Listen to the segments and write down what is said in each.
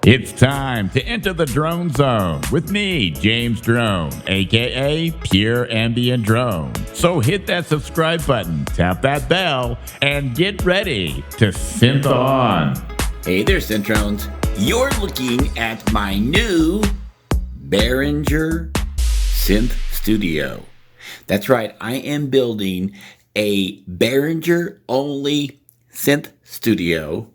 It's time to enter the drone zone with me, James Drone, aka Pure Ambient Drone. So hit that subscribe button, tap that bell, and get ready to synth on. Hey there, Synthrones. You're looking at my new Behringer Synth Studio. That's right, I am building a Behringer only synth studio,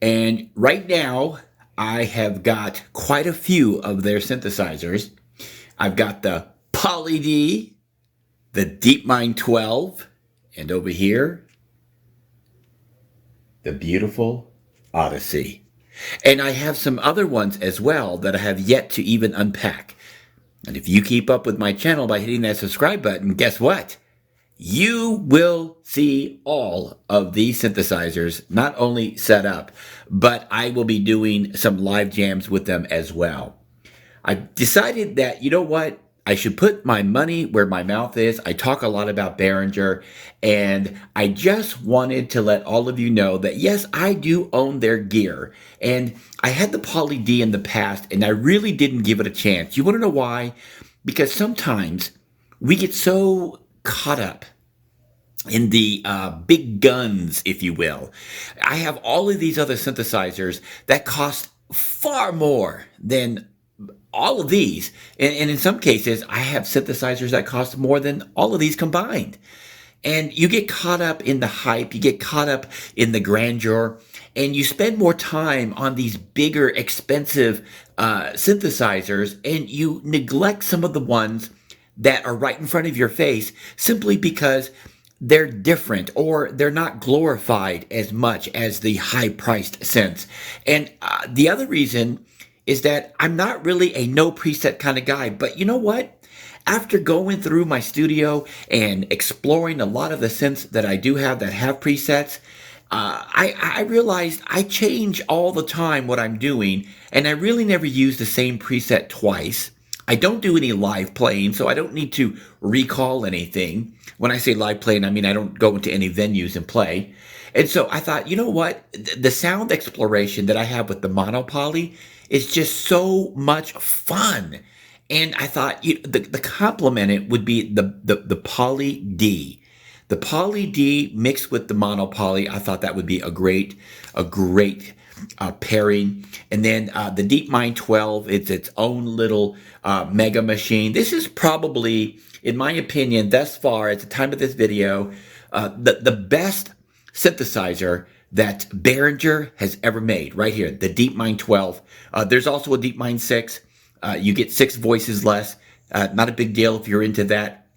and right now I have got quite a few of their synthesizers. I've got the Poly D, the DeepMind 12, and over here, the beautiful Odyssey. And I have some other ones as well that I have yet to even unpack. And if you keep up with my channel by hitting that subscribe button, guess what? You will see all of these synthesizers not only set up, but I will be doing some live jams with them as well. I decided that, you know what? I should put my money where my mouth is. I talk a lot about Behringer, and I just wanted to let all of you know that, yes, I do own their gear. And I had the Poly D in the past, and I really didn't give it a chance. You want to know why? Because sometimes we get so caught up in the big guns, if you will. I have all of these other synthesizers that cost far more than all of these. And in some cases, I have synthesizers that cost more than all of these combined. And you get caught up in the hype, you get caught up in the grandeur, and you spend more time on these bigger, expensive synthesizers, and you neglect some of the ones that are right in front of your face simply because they're different or they're not glorified as much as the high-priced synths. And the other reason is that I'm not really a no preset kind of guy, but you know what? After going through my studio and exploring a lot of the synths that I do have that have presets, I realized I change all the time what I'm doing, and I really never use the same preset twice. I don't do any live playing, so I don't need to recall anything. When I say live playing, I mean I don't go into any venues and play. And so I thought, you know what? The sound exploration that I have with the monopoly is just so much fun. And I thought the complement it would be the Poly D. The Poly D mixed with the monopoly, I thought that would be a great pairing. And then the DeepMind 12, it's its own little mega machine. This is probably, in my opinion, thus far at the time of this video, the best synthesizer that Behringer has ever made. Right here, the DeepMind 12. There's also a DeepMind 6. You get 6 voices less. Not a big deal if you're into that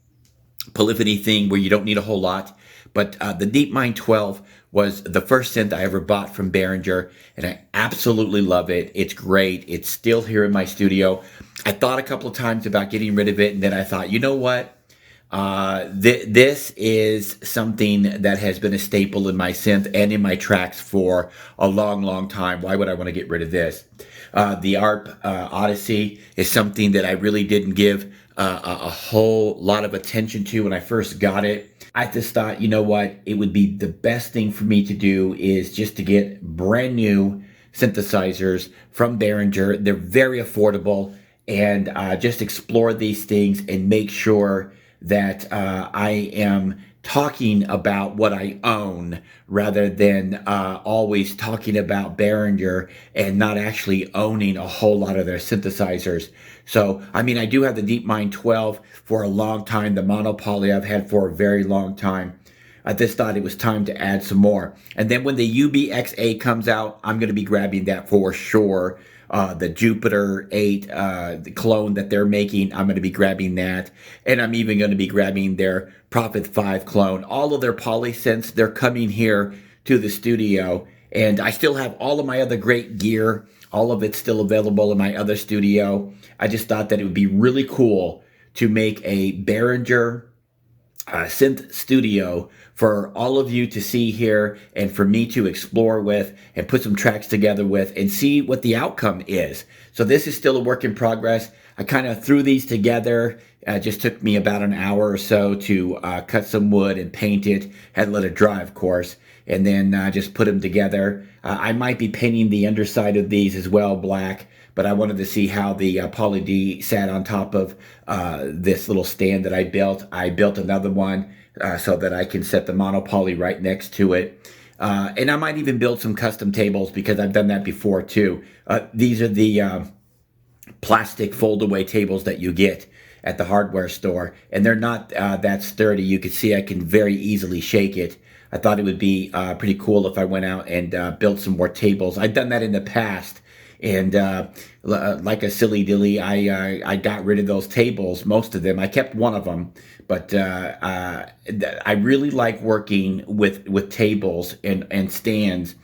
polyphony thing where you don't need a whole lot. But the DeepMind 12 was the first synth I ever bought from Behringer, and I absolutely love it. It's great. It's still here in my studio. I thought a couple of times about getting rid of it, and then I thought, you know what? This is something that has been a staple in my synth and in my tracks for a long time. Why would I want to get rid of this? The ARP Odyssey is something that I really didn't give a whole lot of attention to when I first got it. I just thought, you know what, it would be the best thing for me to do is just to get brand new synthesizers from Behringer. They're very affordable, and just explore these things and make sure that I am talking about what I own rather than always talking about Behringer and not actually owning a whole lot of their synthesizers. So, I mean, I do have the DeepMind 12 for a long time. The monopoly I've had for a very long time. I just thought it was time to add some more. And then when the UBXA comes out, I'm going to be grabbing that for sure. The Jupiter 8, the clone that they're making, I'm going to be grabbing that. And I'm even going to be grabbing their Prophet 5 clone. All of their polysynths, they're coming here to the studio. And I still have all of my other great gear. All of it's still available in my other studio. I just thought that it would be really cool to make a Behringer synth studio for all of you to see here and for me to explore with and put some tracks together with and see what the outcome is. So this is still a work in progress. I kind of threw these together. It just took me about an hour or so to cut some wood and paint it. Had to let it dry, of course. and then just put them together. I might be painting the underside of these as well black, but I wanted to see how the Poly D sat on top of this little stand that I built. I built another one so that I can set the monopoly right next to it. And I might even build some custom tables because I've done that before too. These are the plastic fold-away tables that you get at the hardware store, and they're not that sturdy. You can see I can very easily shake it. I thought it would be pretty cool if I went out and built some more tables. I've done that in the past, and like a silly dilly, I got rid of those tables, most of them. I kept one of them, but I really like working with tables and stands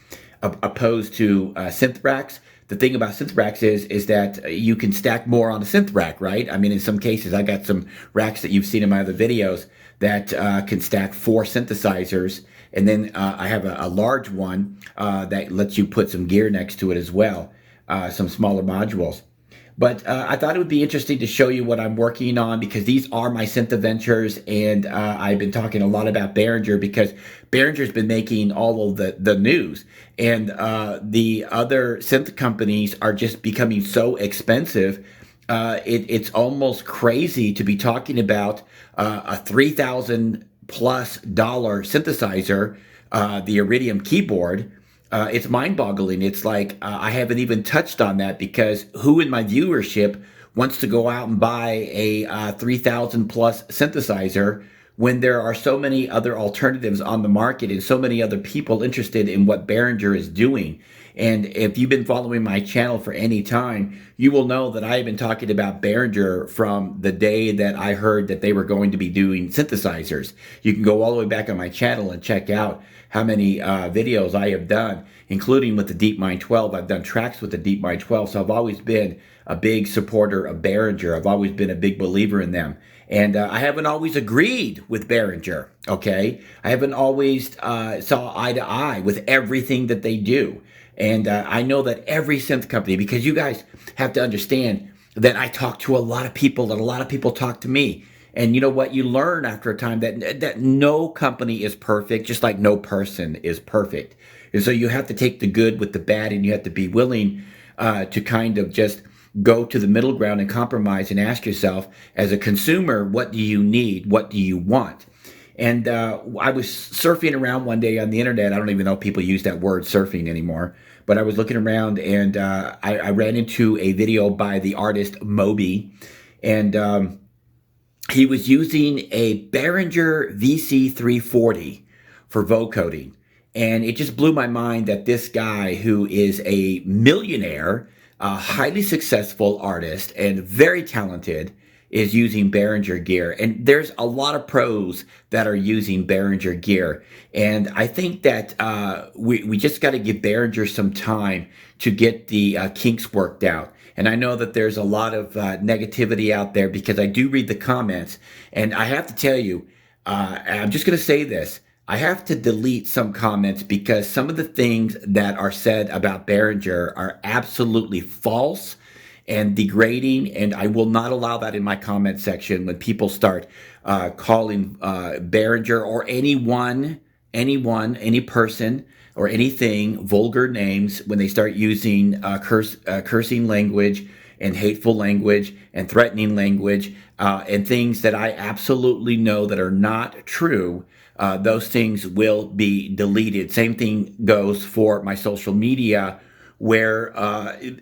opposed to synth racks. The thing about synth racks is that you can stack more on a synth rack, right? I mean, in some cases, I got some racks that you've seen in my other videos that can stack 4 synthesizers. And then I have a large one that lets you put some gear next to it as well, some smaller modules. But I thought it would be interesting to show you what I'm working on because these are my synth adventures, and I've been talking a lot about Behringer because Behringer's been making all of the news, and the other synth companies are just becoming so expensive. It's almost crazy to be talking about a $3,000 plus synthesizer, the Iridium keyboard. It's mind-boggling. It's like I haven't even touched on that because who in my viewership wants to go out and buy a 3,000 plus synthesizer when there are so many other alternatives on the market and so many other people interested in what Behringer is doing. And if you've been following my channel for any time, you will know that I have been talking about Behringer from the day that I heard that they were going to be doing synthesizers. You can go all the way back on my channel and check out how many videos I have done, including with the DeepMind 12. I've done tracks with the DeepMind 12, so I've always been a big supporter of Behringer. I've always been a big believer in them. And I haven't always agreed with Behringer, okay? I haven't always saw eye to eye with everything that they do. And I know that every synth company, because you guys have to understand that I talk to a lot of people and a lot of people talk to me. And you know what? You learn after a time that no company is perfect, just like no person is perfect. And so you have to take the good with the bad, and you have to be willing to kind of just go to the middle ground and compromise and ask yourself, as a consumer, what do you need? What do you want? And I was surfing around one day on the internet. I don't even know if people use that word surfing anymore, but I was looking around, and I ran into a video by the artist Moby, and he was using a Behringer VC340 for vocoding. And it just blew my mind that this guy, who is a millionaire, a highly successful artist, and very talented, is using Behringer gear. And there's a lot of pros that are using Behringer gear. And I think that we just got to give Behringer some time to get the kinks worked out. And I know that there's a lot of negativity out there because I do read the comments. And I have to tell you, I'm just going to say this. I have to delete some comments because some of the things that are said about Behringer are absolutely false and degrading, and I will not allow that in my comment section when people start calling Behringer or anyone, any person or anything vulgar names, when they start using cursing language and hateful language and threatening language and things that I absolutely know that are not true. Those things will be deleted. Same thing goes for my social media, where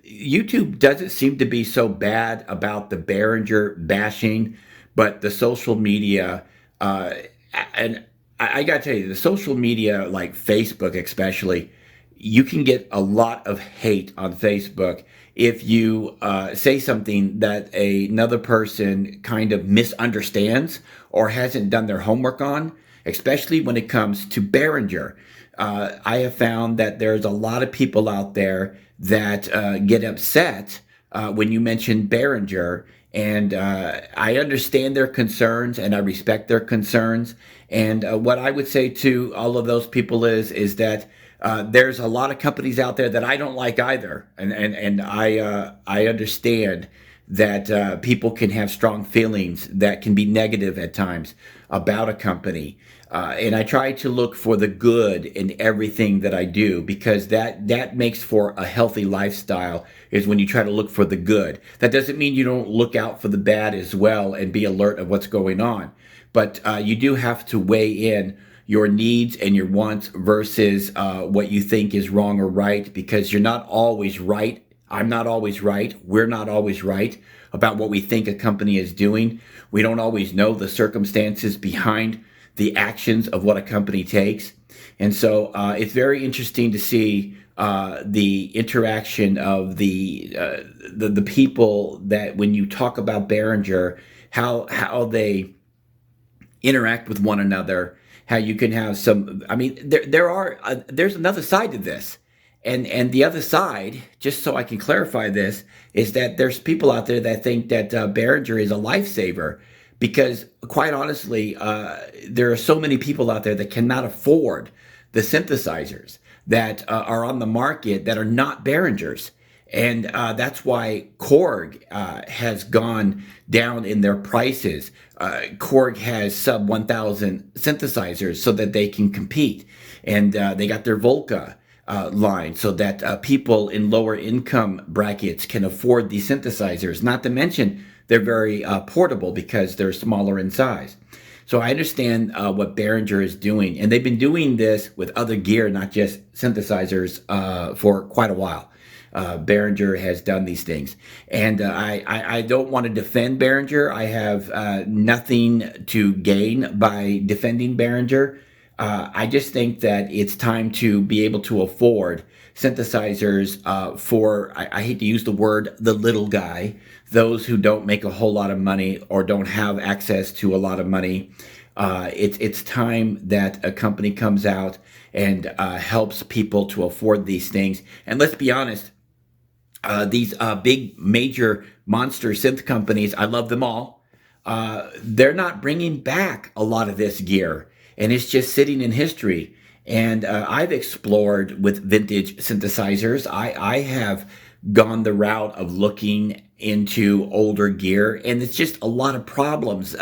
YouTube doesn't seem to be so bad about the Behringer bashing, but the social media, and I gotta tell you, the social media, like Facebook especially, you can get a lot of hate on Facebook if you say something that another person kind of misunderstands or hasn't done their homework on, especially when it comes to Behringer. I have found that there's a lot of people out there that get upset when you mention Behringer, and I understand their concerns and I respect their concerns. And what I would say to all of those people is that there's a lot of companies out there that I don't like either, and I understand that people can have strong feelings that can be negative at times about a company. And I try to look for the good in everything that I do, because that makes for a healthy lifestyle, is when you try to look for the good. That doesn't mean you don't look out for the bad as well and be alert of what's going on. But you do have to weigh in your needs and your wants versus what you think is wrong or right, because you're not always right. I'm not always right. We're not always right about what we think a company is doing. We don't always know the circumstances behind the actions of what a company takes. And so it's very interesting to see the interaction of the people that, when you talk about Behringer, how they interact with one another, how you can have some, I mean, there's another side to this. And the other side, just so I can clarify this, is that there's people out there that think that Behringer is a lifesaver, because quite honestly, there are so many people out there that cannot afford the synthesizers that are on the market that are not Behringers. And that's why Korg has gone down in their prices. Korg has sub 1,000 synthesizers so that they can compete. And they got their Volca line so that people in lower income brackets can afford these synthesizers. Not to mention, they're very portable because they're smaller in size. So I understand what Behringer is doing. And they've been doing this with other gear, not just synthesizers, for quite a while. Behringer has done these things. And I don't want to defend Behringer. I have nothing to gain by defending Behringer. I just think that it's time to be able to afford synthesizers for, I hate to use the word, the little guy, those who don't make a whole lot of money or don't have access to a lot of money. It's time that a company comes out and helps people to afford these things. And let's be honest, these big major monster synth companies, I love them all. They're not bringing back a lot of this gear, and it's just sitting in history. And I've explored with vintage synthesizers. I have gone the route of looking into older gear, and it's just a lot of problems.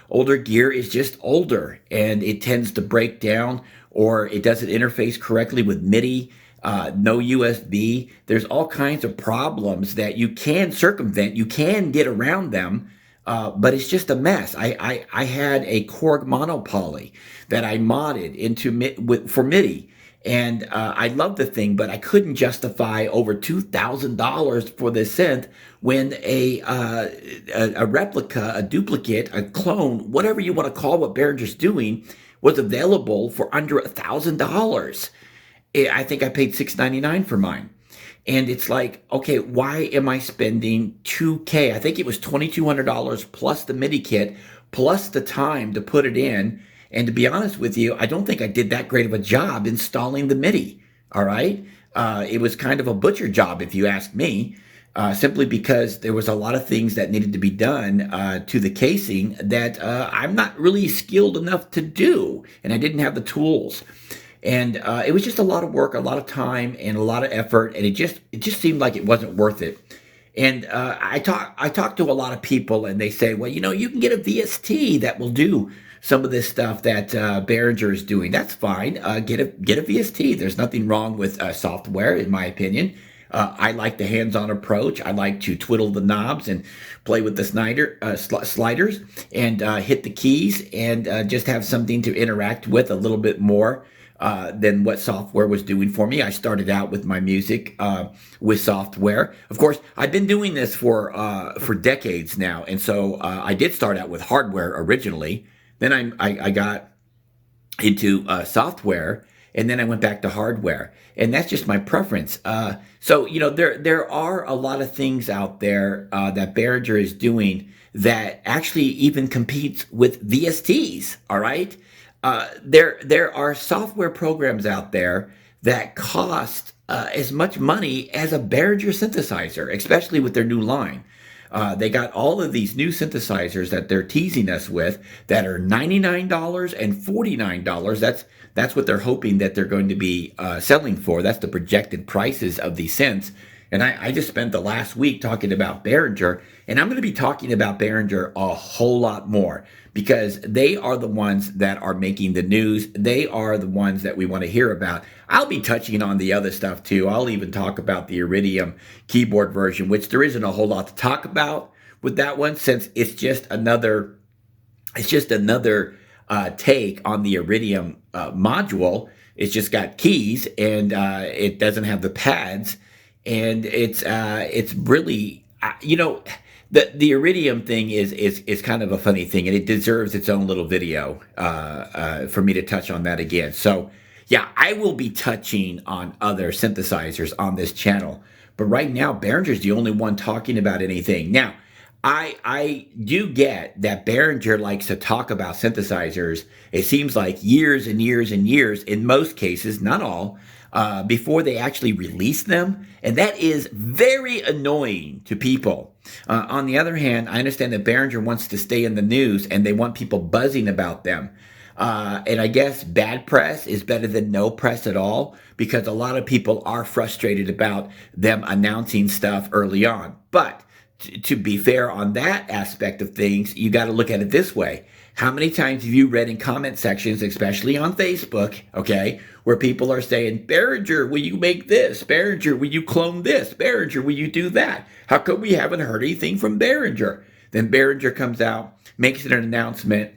Older gear is just older, and it tends to break down, or it doesn't interface correctly with MIDI. No USB. There's all kinds of problems that you can circumvent. You can get around them, but it's just a mess. I had a Korg monopoly that I modded for MIDI, and I loved the thing, but I couldn't justify over $2,000 for this synth when a replica, a duplicate, a clone, whatever you want to call what Behringer's doing, was available for under $1,000. I think I paid $699 for mine. And it's like, okay, why am I spending $2,000? I think it was $2,200 plus the MIDI kit, plus the time to put it in. And to be honest with you, I don't think I did that great of a job installing the MIDI. All right. It was kind of a butcher job, if you ask me, simply because there was a lot of things that needed to be done to the casing that I'm not really skilled enough to do. And I didn't have the tools. And it was just a lot of work, a lot of time, and a lot of effort, and it just seemed like it wasn't worth it. And I talk to a lot of people, and they say, well, you can get a VST that will do some of this stuff that Behringer is doing. That's fine. Get a VST. There's nothing wrong with software, in my opinion. I like the hands-on approach. I like to twiddle the knobs and play with the sliders and hit the keys and just have something to interact with a little bit more than what software was doing for me. I started out with my music with software. Of course, I've been doing this for decades now, and so I did start out with hardware originally. Then I got into software, and then I went back to hardware, and that's just my preference. So there are a lot of things out there that Behringer is doing that actually even competes with VSTs. All right. There are software programs out there that cost as much money as a Behringer synthesizer, especially with their new line. They got all of these new synthesizers that they're teasing us with that are $99 and $49. That's what they're hoping that they're going to be selling for. That's the projected prices of these synths. And I just spent the last week talking about Behringer, and I'm going to be talking about Behringer a whole lot more because they are the ones that are making the news. They are the ones that we want to hear about. I'll be touching on the other stuff too. I'll even talk about the Iridium keyboard version, which there isn't a whole lot to talk about with that one, since it's just another take on the Iridium module. It's just got keys, and it doesn't have the pads, and it's really the Iridium thing is kind of a funny thing, and it deserves its own little video for me to touch on that again. So yeah, I will be touching on other synthesizers on this channel, but right now Behringer's the only one talking about anything. Now, I do get that Behringer likes to talk about synthesizers. It seems like years and years and years, in most cases, not all, before they actually release them. And that is very annoying to people. On the other hand, I understand that Behringer wants to stay in the news and they want people buzzing about them. And I guess bad press is better than no press at all, because a lot of people are frustrated about them announcing stuff early on. But to be fair on that aspect of things, you got to look at it this way. How many times have you read in comment sections, especially on Facebook, okay, where people are saying, Behringer, will you make this? Behringer, will you clone this? Behringer, will you do that? How come we haven't heard anything from Behringer? Then Behringer comes out, makes an announcement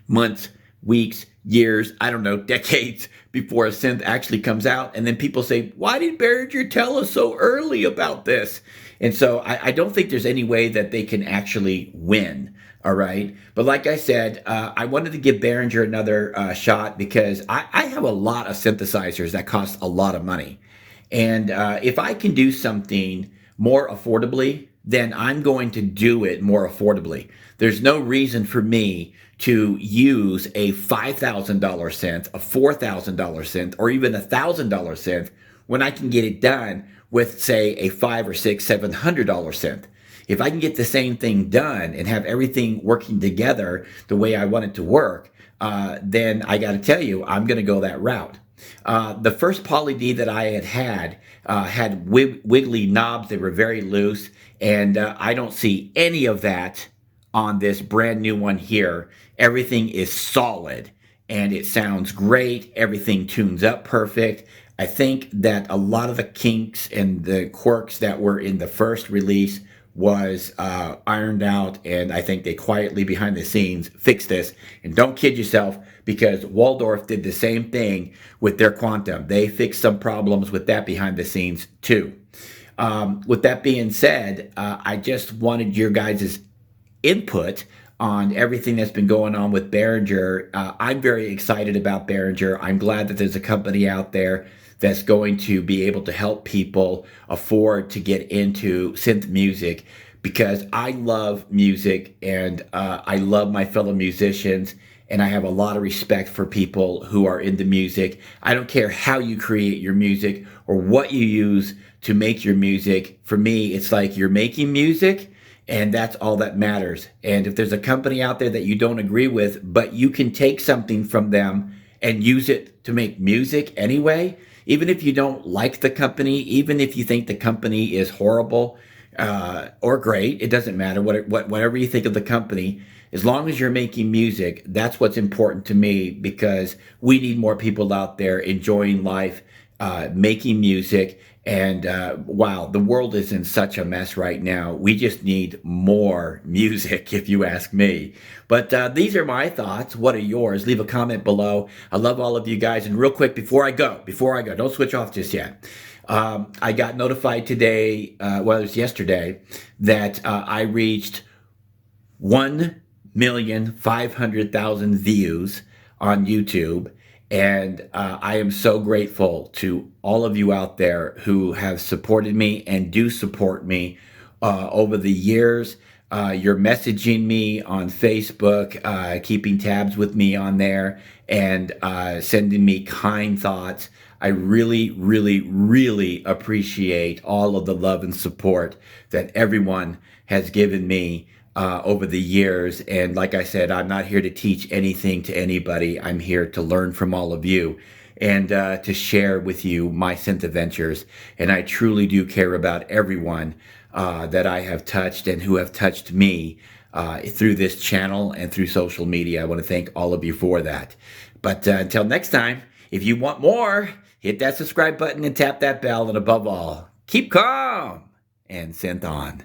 months, weeks, years, I don't know, decades before a synth actually comes out. And then people say, why did Behringer tell us so early about this? And so I don't think there's any way that they can actually win. All right. But like I said, I wanted to give Behringer another shot because I have a lot of synthesizers that cost a lot of money. And if I can do something more affordably, then I'm going to do it more affordably. There's no reason for me to use a $5,000 synth, a $4,000 synth, or even a $1,000 synth when I can get it done with, say, a $500 or $600, $700 synth. If I can get the same thing done and have everything working together the way I want it to work, then I got to tell you, I'm going to go that route. The first Poly D that I had wiggly knobs. They were very loose, and I don't see any of that on this brand new one here. Everything is solid, and it sounds great. Everything tunes up perfect. I think that a lot of the kinks and the quirks that were in the first release was ironed out, and I think they quietly behind the scenes fixed this. And don't kid yourself, because Waldorf did the same thing with their Quantum. They fixed some problems with that behind the scenes too. With that being said, I just wanted your guys' input on everything that's been going on with Behringer. I'm very excited about Behringer. I'm glad that there's a company out there that's going to be able to help people afford to get into synth music, because I love music, and I love my fellow musicians, and I have a lot of respect for people who are into music. I don't care how you create your music or what you use to make your music. For me, it's like you're making music, and that's all that matters. And if there's a company out there that you don't agree with, but you can take something from them and use it to make music anyway, even if you don't like the company, even if you think the company is horrible or great, it doesn't matter. Whatever you think of the company, as long as you're making music, that's what's important to me, because we need more people out there enjoying life, making music. And wow, the world is in such a mess right now. We just need more music, if you ask me. But these are my thoughts. What are yours? Leave a comment below. I love all of you guys. And real quick, before I go, don't switch off just yet. I got notified today, it was yesterday, that I reached 1,500,000 views on YouTube. And I am so grateful to all of you out there who have supported me and do support me over the years. You're messaging me on Facebook, keeping tabs with me on there, and sending me kind thoughts. I really, really, really appreciate all of the love and support that everyone has given me over the years. And like I said, I'm not here to teach anything to anybody. I'm here to learn from all of you. and to share with you my synth adventures. And I truly do care about everyone that I have touched and who have touched me through this channel and through social media. I want to thank all of you for that. But until next time, if you want more, hit that subscribe button and tap that bell. And above all, keep calm and synth on.